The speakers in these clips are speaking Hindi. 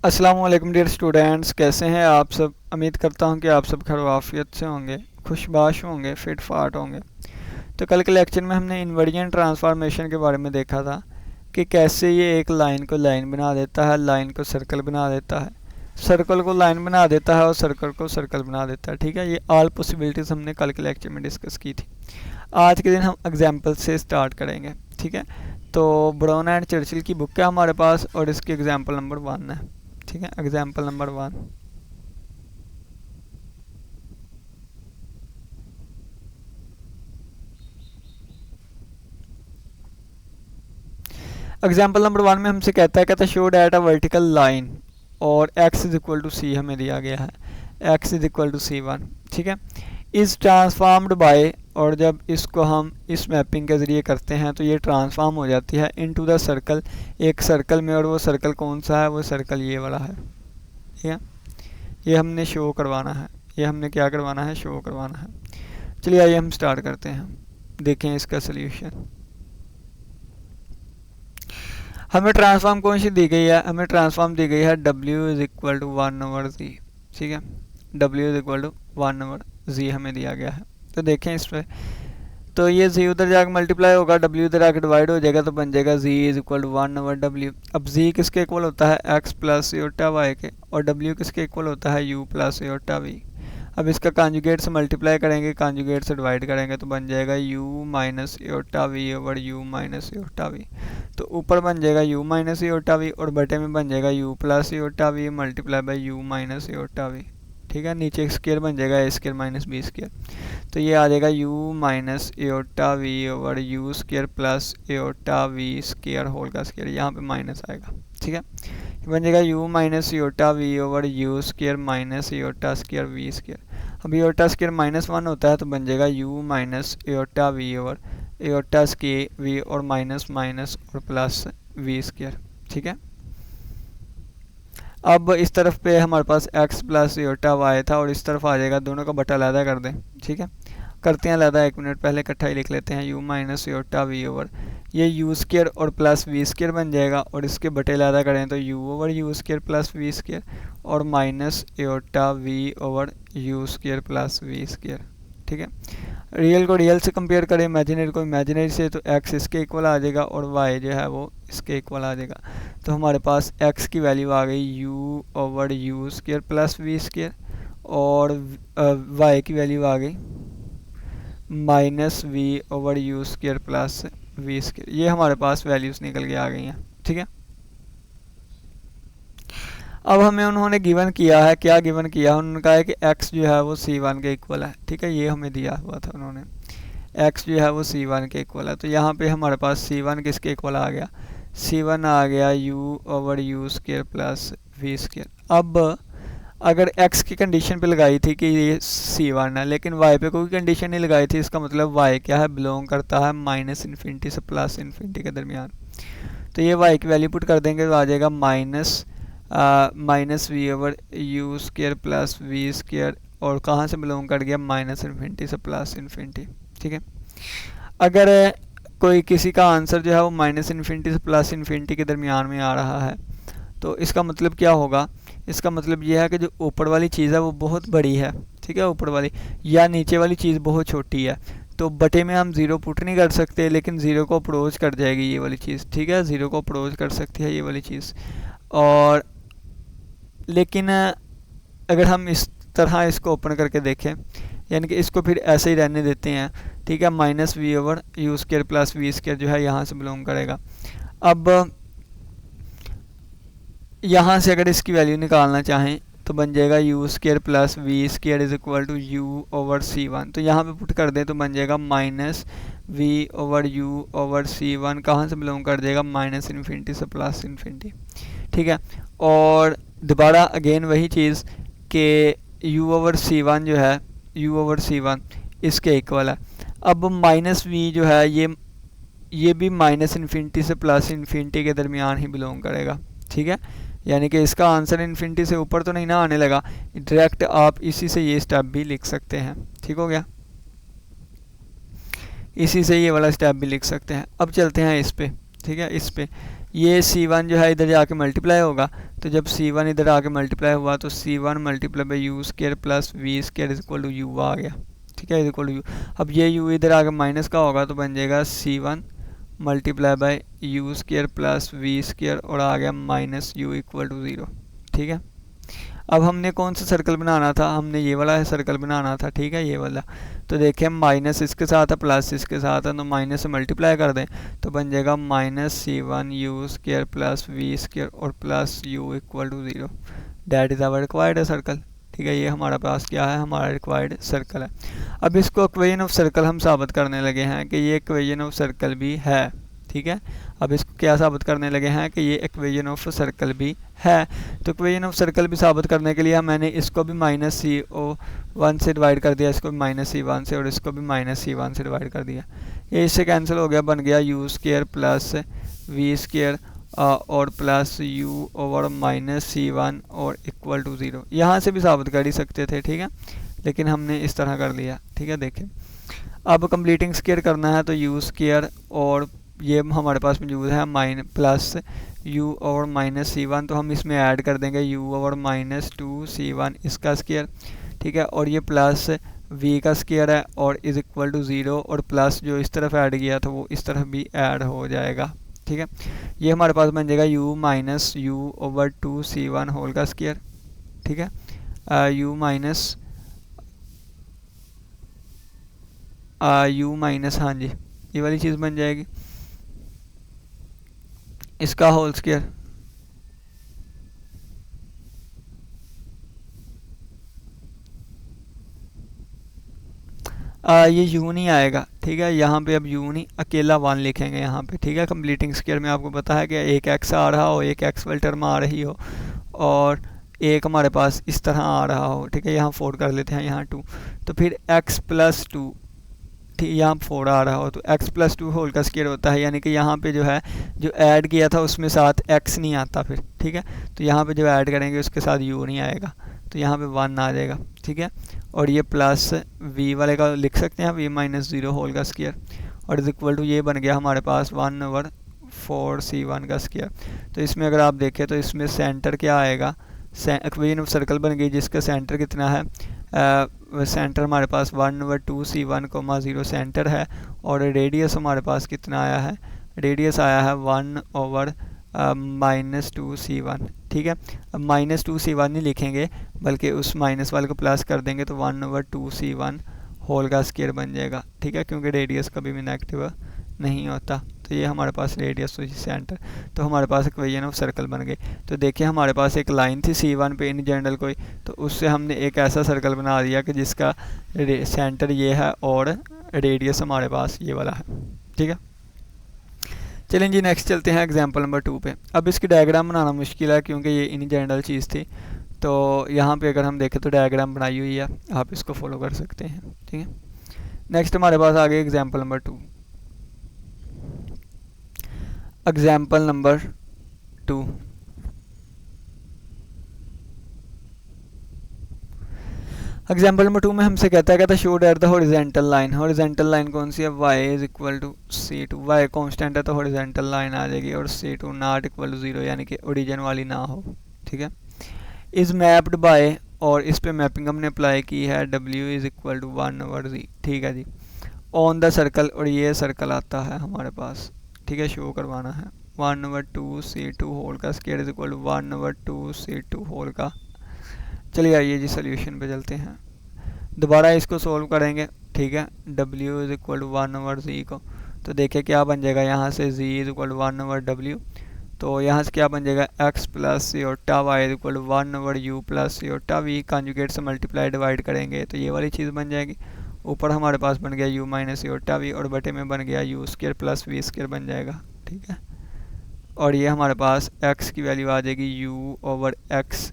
अस्सलाम वालेकुम डियर स्टूडेंट्स, कैसे हैं आप सब। उम्मीद करता हूं कि आप सब खैर आफियत से होंगे, खुशबाश होंगे, फिट फाट होंगे। तो कल के लेक्चर में हमने इन्वर्जन ट्रांसफॉर्मेशन के बारे में देखा था कि कैसे ये एक लाइन को लाइन बना देता है, लाइन को सर्कल बना देता है, सर्कल को लाइन बना देता है और सर्कल को सर्कल बना देता है। ठीक है, ये ऑल पॉसिबिलिटीज़ हमने कल के लेक्चर में डिस्कस की थी। आज के दिन हम एग्जाम्पल से स्टार्ट करेंगे। ठीक है, तो ब्राउन एंड चर्चिल की बुक है हमारे पास और इसकी एग्जाम्पल नंबर 1 है। ठीक है, एग्जाम्पल नंबर 1। एग्जाम्पल नंबर 1 में हमसे कहता है show that a vertical line और x इज इक्वल टू सी हमें दिया गया है, x is equal to C1। ठीक है, इज ट्रांसफॉर्म्ड बाय, और जब इसको हम इस मैपिंग के ज़रिए करते हैं तो ये ट्रांसफॉर्म हो जाती है इनटू द सर्कल, एक सर्कल में। और वो सर्कल कौन सा है? वो सर्कल ये वाला है। ठीक है, ये हमने शो करवाना है, ये हमने क्या करवाना है? शो करवाना है। चलिए आइए हम स्टार्ट करते हैं, देखें इसका सोल्यूशन। हमें ट्रांसफॉर्म कौन सी दी गई है? हमें ट्रांसफॉर्म दी गई है W is equal to 1/z। ठीक है, W is equal to 1/z हमें दिया गया है। तो देखें इस पर, तो ये z उधर जाकर मल्टीप्लाई होगा, W इधर आकर डिवाइड हो जाएगा, तो बन जाएगा z is equal to 1/w। अब z किसके इक्वल होता है? x प्लस योटा y के, और W किसके इक्वल होता है? u plus Yotta v। अब इसका कॉन्जुगेट से मल्टीप्लाई करेंगे, कॉन्जुगेट से डिवाइड करेंगे, तो बन जाएगा u minus iota we over u minus iota V. तो ऊपर बन जाएगा u माइनस योटा वी और बटे में बन जाएगा u plus iota v multiply by u minus iota v. ठीक है, नीचे स्क्वायर बन जाएगा a square minus b square. तो ये आ जाएगा u minus iota v over u square plus iota v square whole का स्क्वायर, यहाँ पे माइनस आएगा। ठीक है, बन जाएगा u minus iota v over u square minus iota square v square. अब एोटा स्क्वायर -1 होता है, तो बन जाएगा u minus iota v over iota square v और माइनस माइनस और प्लस वी स्क्वायर। ठीक है, अब इस तरफ पे हमारे पास x प्लस योटा वाई था और इस तरफ आ जाएगा, दोनों का बटा अलहदा कर दें। ठीक है, करते हैं अलहदा, 1 मिनट पहले इकट्ठा ही लिख लेते हैं। u minus iota we over ये u स्क्वायर और प्लस वी स्क्वायर बन जाएगा, और इसके बटे अलहदा करें तो u over u square plus we square और minus iota we over u square plus we square. ठीक है, रियल को रियल से कंपेयर करें, इमेजिनरी को इमेजिनरी से, तो x इसके इक्वल आ जाएगा और y जो है वो इसके इक्वल आ जाएगा। तो हमारे पास x की वैल्यू आ गई u over u square plus we square और y की वैल्यू आ गई minus we over u square plus we square. ये हमारे पास वैल्यूज़ निकल के आ गई हैं। ठीक है, अब हमें उन्होंने गिवन किया है, क्या गिवन किया है? उन्होंने कहा है कि x जो है वो C1 के इक्वल है। ठीक है, ये हमें दिया हुआ था उन्होंने, x जो है वो C1 के इक्वल है। तो यहाँ पे हमारे पास C1 किसके इक्वल आ गया? C1 आ गया u over u square plus we square. अब अगर x की कंडीशन पे लगाई थी कि ये C1 है, लेकिन y पे कोई कंडीशन नहीं लगाई थी, इसका मतलब y क्या है? बिलोंग करता है माइनस इन्फिनिटी से प्लस इन्फिनिटी के दरमियान। तो ये y की वैल्यू पुट कर देंगे तो आ जाएगा minus we over U square plus we square, और कहाँ से बिलोंग कर गया? माइनस इन्फिनिटी से प्लस इन्फिनिटी। ठीक है, अगर कोई किसी का आंसर जो है वो माइनस इन्फिनिटी से प्लस इन्फिनिटी के दरमियान में आ रहा है, तो इसका मतलब क्या होगा? इसका मतलब यह है कि जो ऊपर वाली चीज़ है वो बहुत बड़ी है। ठीक है, ऊपर वाली या नीचे वाली चीज़ बहुत छोटी है। तो बटे में हम ज़ीरो पुट नहीं कर सकते, लेकिन ज़ीरो को अप्रोच कर जाएगी ये वाली चीज़। ठीक है, ज़ीरो को अप्रोच कर सकती है ये वाली चीज़। और लेकिन अगर हम इस तरह इसको ओपन करके देखें, यानी कि इसको फिर ऐसे ही रहने देते हैं। ठीक है, minus we over U square plus we square जो है यहाँ से बिलोंग करेगा। अब यहाँ से अगर इसकी वैल्यू निकालना चाहें तो बन जाएगा U square plus we square is equal to U over C1। तो यहाँ पे पुट कर दें तो बन जाएगा minus we over U over C1, कहाँ से बिलोंग कर जाएगा? माइनस इन्फिनिटी से प्लस इन्फिनिटी। ठीक है, और दोबारा अगेन वही चीज़ कि u ओवर C1 जो है, u ओवर C1 इसके इक्वल है। अब माइनस v जो है ये भी माइनस इन्फिनिटी से प्लस इन्फिनिटी के दरमियान ही बिलोंग करेगा। ठीक है, यानी कि इसका आंसर इन्फिनिटी से ऊपर तो नहीं ना आने लगा, डायरेक्ट आप इसी से ये स्टेप भी लिख सकते हैं। ठीक हो गया, इसी से ये वाला स्टेप भी लिख सकते हैं। अब चलते हैं इस पे। ठीक है, इस पे ये C1 जो है इधर जाके मल्टीप्लाई होगा, तो जब C1 इधर आके मल्टीप्लाई हुआ तो C1 multiply by you square plus we square is equal to u आ गया, ठीक है, इज इक्वल टू यू। अब ये यू इधर आके माइनस का होगा तो बन जाएगा C1 multiply by you square plus we square और आ गया माइनस यू इक्वल टू 0, ठीक है। अब हमने कौन सा सर्कल बनाना था, हमने ये वाला सर्कल बनाना था, ठीक है, ये वाला। तो देखिए माइनस इसके साथ है प्लस इसके साथ है, तो माइनस से मल्टीप्लाई कर दें तो बन जाएगा minus C1 u square plus we square और plus u equal to 0। That is our required circle, ठीक है, ये हमारा पास क्या है, हमारा रिक्वायर्ड सर्कल है। अब इसको इक्वेशन ऑफ सर्कल हम साबित करने लगे हैं कि ये इक्वेशन ऑफ सर्कल भी है, ठीक है। अब इसको क्या साबित करने लगे हैं कि ये इक्वेशन ऑफ सर्कल भी है। तो इक्वेशन ऑफ सर्कल भी साबित करने के लिए मैंने इसको भी माइनस CO1 से डिवाइड कर दिया, इसको भी माइनस C1 से और इसको भी माइनस C1 से डिवाइड कर दिया। ये इससे कैंसिल हो गया, बन गया you square plus we square और plus u over minus C1 और इक्वल टू 0। यहाँ से भी साबित कर ही सकते थे, ठीक है, लेकिन हमने इस तरह कर लिया, ठीक है। देखिए अब कंप्लीटिंग स्केयर करना है तो यू स्केयर और ये हमारे पास मौजूद है plus u over minus C1, तो हम इसमें ऐड कर देंगे u ओवर माइनस 2C1 इसका स्केयर, ठीक है, और ये प्लस v का स्केयर है और इज इक्वल टू 0 और प्लस जो इस तरफ ऐड किया था वो इस तरफ भी ऐड हो जाएगा, ठीक है। ये हमारे पास बन जाएगा u minus u over 2C1 whole का स्केयर, ठीक है, u माइनस हाँ जी ये वाली चीज़ बन जाएगी, इसका होल स्केयर। ये u नहीं आएगा, ठीक है, यहाँ पे अब u नहीं अकेला 1 लिखेंगे यहाँ पे, ठीक है। कंप्लीटिंग स्केयर में आपको पता है कि एक x आ रहा हो, एक x वाली टर्म आ रही हो और एक हमारे पास इस तरह आ रहा हो, ठीक है, यहाँ 4 कर लेते हैं, यहाँ 2, तो फिर x प्लस 2, ठीक, यहाँ 4 आ रहा हो तो x प्लस 2 होल का स्केयर होता है, यानी कि यहाँ पे जो है जो ऐड किया था उसमें साथ x नहीं आता फिर, ठीक है, तो यहाँ पे जो ऐड करेंगे उसके साथ u नहीं आएगा तो यहाँ पे 1 आ जाएगा, ठीक है। और ये प्लस v वाले का लिख सकते हैं v माइनस 0 होल का स्केयर और इज इक्वल टू ये बन गया हमारे पास 1/4C1 का स्केयर। तो इसमें अगर आप देखें तो इसमें सेंटर क्या आएगा, इक्वेशन ऑफ सर्कल बन गई जिसका सेंटर कितना है, सेंटर हमारे पास 1/2C1, 0 सेंटर है और रेडियस हमारे पास कितना आया है, रेडियस आया है 1 ओवर माइनस 2C1, ठीक है। अब माइनस 2C1 नहीं लिखेंगे बल्कि उस माइनस वाले को प्लस कर देंगे तो 1/2C1 होल का स्केयर बन जाएगा, ठीक है, क्योंकि रेडियस कभी भी नेगेटिव नहीं होता। तो ये हमारे पास रेडियस हुई सेंटर, तो हमारे पास इक्वेशन ऑफ सर्कल बन गई। तो देखिए हमारे पास एक लाइन थी C1 पे इन जनरल कोई, तो उससे हमने एक ऐसा सर्कल बना दिया कि जिसका सेंटर ये है और रेडियस हमारे पास ये वाला है, ठीक है। चलें जी नेक्स्ट चलते हैं एग्जांपल नंबर 2 पे। अब इसकी डायग्राम बनाना मुश्किल है क्योंकि ये इन जनरल चीज़ थी, तो यहाँ पे अगर हम देखें तो डायग्राम बनाई हुई है, आप इसको फॉलो कर सकते हैं, ठीक है। नेक्स्ट हमारे पास आ गया example number 2। Example number 2, example number 2 में हमसे कहता show that the horizontal line. Horizontal line कौन सी है, y is equal to C2, y constant है तो हॉरिजॉन्टल लाइन आ जाएगी और C2 नॉट इक्वल टू 0 यानी कि ओरिजिन वाली ना हो, ठीक है। इज मैप्ड बाय, और इस पे मैपिंग हमने अप्लाई की है, w is equal to 1/z, ठीक है जी, ऑन द सर्कल, और ये सर्कल आता है हमारे पास, ठीक है, शो करवाना है 1/2C2 होल का square is equal to 1/2C2 whole का। चलिए आइए जी सोल्यूशन पे चलते हैं, दोबारा इसको सोल्व करेंगे, ठीक है, w is equal to 1/z को, तो देखिए क्या बन जाएगा, यहाँ से z is equal to 1/w, तो यहाँ से क्या बन जाएगा x plus iota y is equal to 1/u plus iota v, conjugate से मल्टीप्लाई डिवाइड करेंगे तो ये वाली चीज़ बन जाएगी। ऊपर हमारे पास बन गया u माइनस सियोटा v और बटे में बन गया u square plus v square बन जाएगा, ठीक है। और ये हमारे पास x की वैल्यू आ जाएगी u over x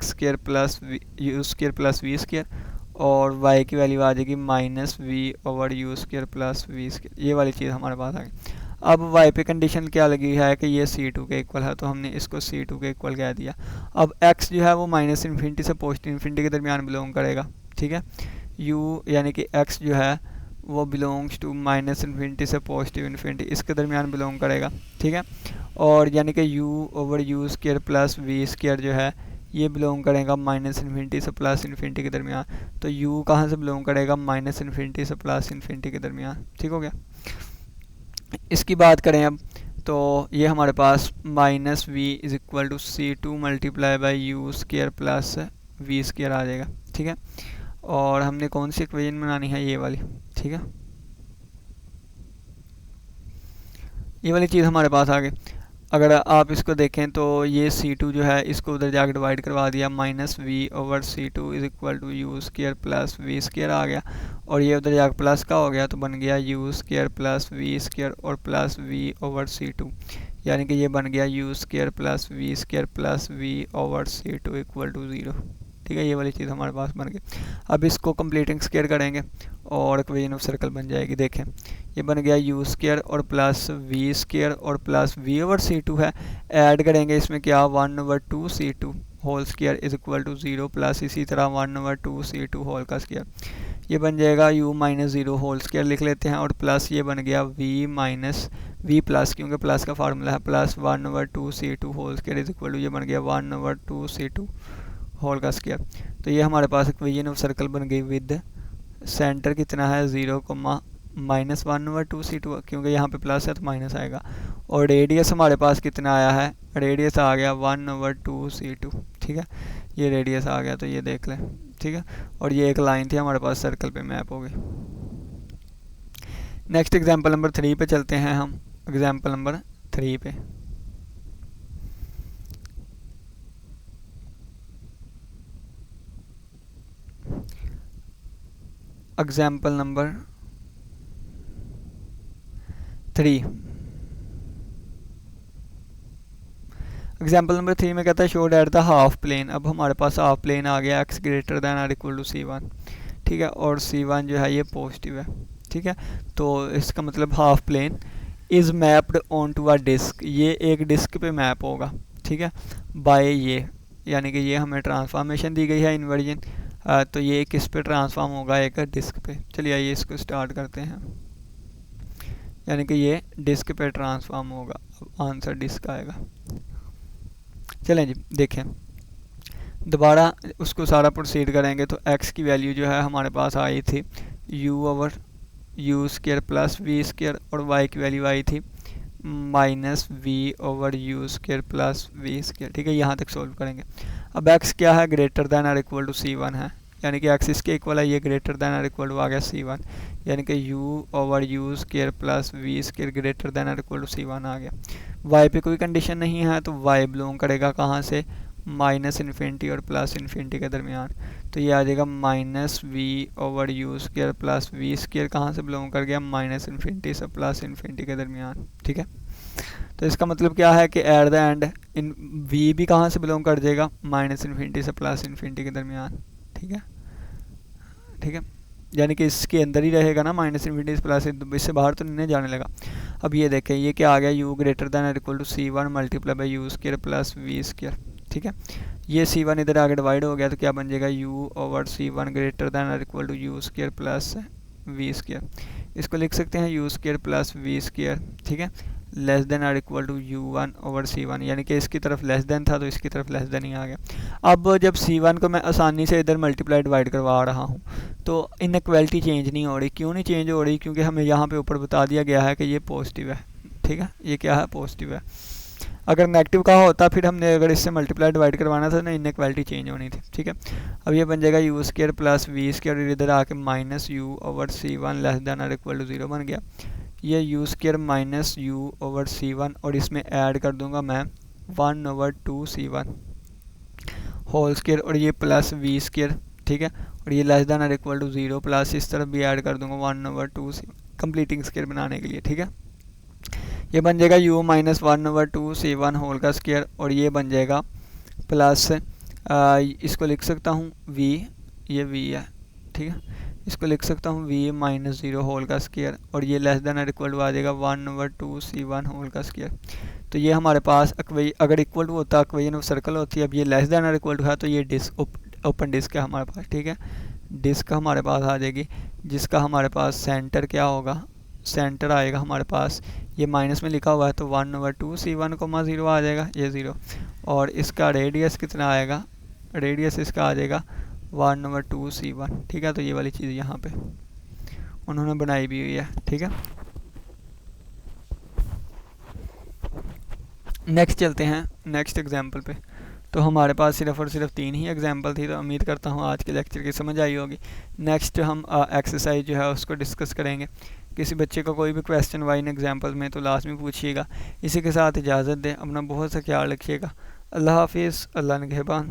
square plus u square plus v square, और y की वैल्यू आ जाएगी minus v over u square plus v square, ये वाली चीज़ हमारे पास आ गई। अब y पे कंडीशन क्या लगी है कि ये C2 के इक्वल है, तो हमने इसको C2 के इक्वल कह दिया। अब x जो है वो माइनस इन्फिनिटी से पोस्ट इन्फिनिटी के दरमियान बिलोंग करेगा, ठीक है। u यानी कि x जो है वो बिलोंग्स टू माइनस इन्फिनिटी से पॉजिटिव इन्फिनिटी, इसके दरमियान बिलोंग करेगा, ठीक है। और यानी कि u over you square plus we square जो है ये बिलोंग करेगा माइनस इन्फिनिटी से प्लस इन्फिनिटी के दरमियान। तो u कहाँ से बिलोंग करेगा, माइनस इन्फिनिटी से प्लस इन्फिनिटी के दरमियान, ठीक हो गया। इसकी बात करें अब, तो ये हमारे पास minus v is equal to C two multiply by you square plus we square आ जाएगा, ठीक है। और हमने कौन सी इक्वेशन बनानी है, ये वाली, ठीक है। ये वाली चीज़ हमारे पास आ गई। अगर आप इसको देखें तो ये C2 जो है इसको उधर जाकर डिवाइड करवा दिया, minus we over C2 is equal to u square plus we square आ गया, और ये उधर जाकर प्लस का हो गया तो बन गया you square plus we square और प्लस वी ओवर C2, यानी कि ये बन गया you square plus V over C2 equal to 0, ठीक है। ये वाली चीज़ हमारे पास बन गई। अब इसको कंप्लीटिंग स्केयर करेंगे और इक्वेशन ऑफ सर्कल बन जाएगी। देखें ये बन गया यू स्केयर और प्लस वी स्केयर और प्लस वी ओवर C2 है, ऐड करेंगे इसमें क्या 1 over 2 C2 whole square is equal to 0 plus इसी तरह 1 ओवर 2 C2 होल का स्केयर, ये बन जाएगा u माइनस 0 होल स्केयर लिख लेते हैं, और प्लस ये बन गया v माइनस v प्लस, क्योंकि प्लस का फार्मूला है, plus 1 over 2 C2 whole square is equal to ये बन गया 1 ओवर 2 C2 होल का स्केयर। तो ये हमारे पास इक्वेशन ऑफ सर्कल बन गई विद सेंटर कितना है 0, माइनस 1 ओवर 2 C2, क्योंकि यहाँ पे प्लस है तो माइनस आएगा। और रेडियस हमारे पास कितना आया है, रेडियस आ गया 1 ओवर 2 C2, ठीक है। ये रेडियस आ गया, तो ये देख लें, ठीक है। और ये एक लाइन थी हमारे पास सर्कल पे मैप हो गई। नेक्स्ट एग्जांपल नंबर 3 पे चलते हैं हम। एग्जांपल नंबर 3 पे एग्जाम्पल नंबर 3 एग्जाम्पल नंबर 3 में कहता है showed at the half plane. अब हमारे पास हाफ प्लेन आ गया x greater than or equal to C1, ठीक है। और C1 जो है ये पॉजिटिव है, ठीक है। तो इसका मतलब half plane is mapped on to a disc, ये एक डिस्क पे मैप होगा, ठीक है, बाय ये, यानी कि ये हमें ट्रांसफॉर्मेशन दी गई है इन्वर्जन, तो ये किस पे ट्रांसफॉर्म होगा, एक डिस्क पे। चलिए आइए इसको स्टार्ट करते हैं, यानी कि ये डिस्क पे ट्रांसफॉर्म होगा। अब आंसर डिस्क आएगा। चलें जी देखें, दोबारा उसको सारा प्रोसीड करेंगे तो x की वैल्यू जो है हमारे पास आई थी u over you square plus we square, और y की वैल्यू आई थी minus we over you square plus we square, ठीक है। यहाँ तक सोल्व करेंगे। अब x क्या है, greater than or equal to C1 है, यानी कि x इसके इक्वल है, ये greater than or equal to आ गया C1, यानी कि u over you square plus we square greater than or equal to C1 आ गया। y पे कोई कंडीशन नहीं है तो y बिलोंग करेगा कहाँ से, माइनस इन्फिनिटी और प्लस इन्फिनिटी के दरमियान, तो ये आ जाएगा minus we over you square plus we square कहाँ से बिलोंग कर गया, माइनस इन्फिनिटी से प्लस इन्फिनिटी के दरमियान, ठीक है। तो इसका मतलब क्या है कि at the and in v भी कहाँ से बिलोंग कर जाएगा, माइनस इन्फिनिटी से प्लस इन्फिनिटी के दरमियान, ठीक है, ठीक है। यानी कि इसके अंदर ही रहेगा ना, माइनस इन्फिनिटी से प्लस, इससे बाहर तो नहीं जाने लगा। अब ये देखें ये क्या आ गया, u greater than or equal to C1 multiply by you square plus we square, ठीक है। ये C1 इधर आगे डिवाइड हो गया तो क्या बन जाएगा, u over C1 greater than or equal to u square plus we square. इसको लिख सकते हैं u square plus we square, ठीक है, less than or equal to u1 over C1, यानी कि इसकी तरफ लेस देन था तो इसकी तरफ लेस देन ही आ गया। अब जब C1 को मैं आसानी से इधर मल्टीप्लाई डिवाइड करवा रहा हूँ तो इनइक्वालिटी चेंज नहीं हो रही। क्यों नहीं चेंज हो रही, क्योंकि हमें यहाँ पे ऊपर बता दिया गया है कि ये पॉजिटिव है, ठीक है, ये क्या है, पॉजिटिव है। अगर नेगेटिव का होता फिर हमने अगर इससे मल्टीप्लाई डिवाइड करवाना था ना, इनइक्वालिटी चेंज होनी थी, ठीक है। अब ये बन जाएगा u square plus we square, इधर आके minus u over C1 less than or equal to 0 बन गया। ये u square minus u over C1 और इसमें ऐड कर दूंगा मैं 1 ओवर 2 C1 होल स्केयर, और ये प्लस वी स्केयर, ठीक है, और ये less than or equal to 0 plus इस तरफ भी ऐड कर दूंगा 1 ओवर 2 कंप्लीटिंग स्केयर बनाने के लिए, ठीक है। ये बन जाएगा u minus 1 over 2 C1 whole का स्केयर, और ये बन जाएगा प्लस इसको लिख सकता हूँ v, ये v है, ठीक है, इसको लिख सकता हूँ v माइनस 0 होल का स्केयर, और ये less than or equal to आ जाएगा 1 ओवर 2 C1 होल का स्केयर। तो ये हमारे पास अगर इक्वल टू होता इक्वेशन ऑफ सर्कल होती है। अब ये less than or equal to है तो ये डिस्क ओपन डिस्क है हमारे पास, ठीक है, डिस्क हमारे पास आ जाएगी, जिसका हमारे पास सेंटर क्या होगा, सेंटर आएगा हमारे पास, ये माइनस में लिखा हुआ है तो 1/2c1, 0 आ जाएगा, ये 0। और इसका रेडियस कितना आएगा, रेडियस इसका आ जाएगा 1/2c1। ठीक है, तो ये वाली चीज़ यहाँ पे उन्होंने बनाई भी हुई है। ठीक है, नेक्स्ट चलते हैं नेक्स्ट एग्जाम्पल पे। तो हमारे पास सिर्फ और सिर्फ 3 ही एग्जाम्पल थी, तो उम्मीद करता हूँ आज के लेक्चर की समझ आई होगी। नेक्स्ट हम एक्सरसाइज जो है उसको डिस्कस करेंगे। किसी बच्चे को कोई भी क्वेश्चन हुआ इन एग्जाम्पल में तो लाजमी पूछिएगा। इसी के साथ इजाज़त दें, अपना बहुत सा ख्याल रखिएगा। अल्लाह हाफिज़, अल्लाह निगहबान।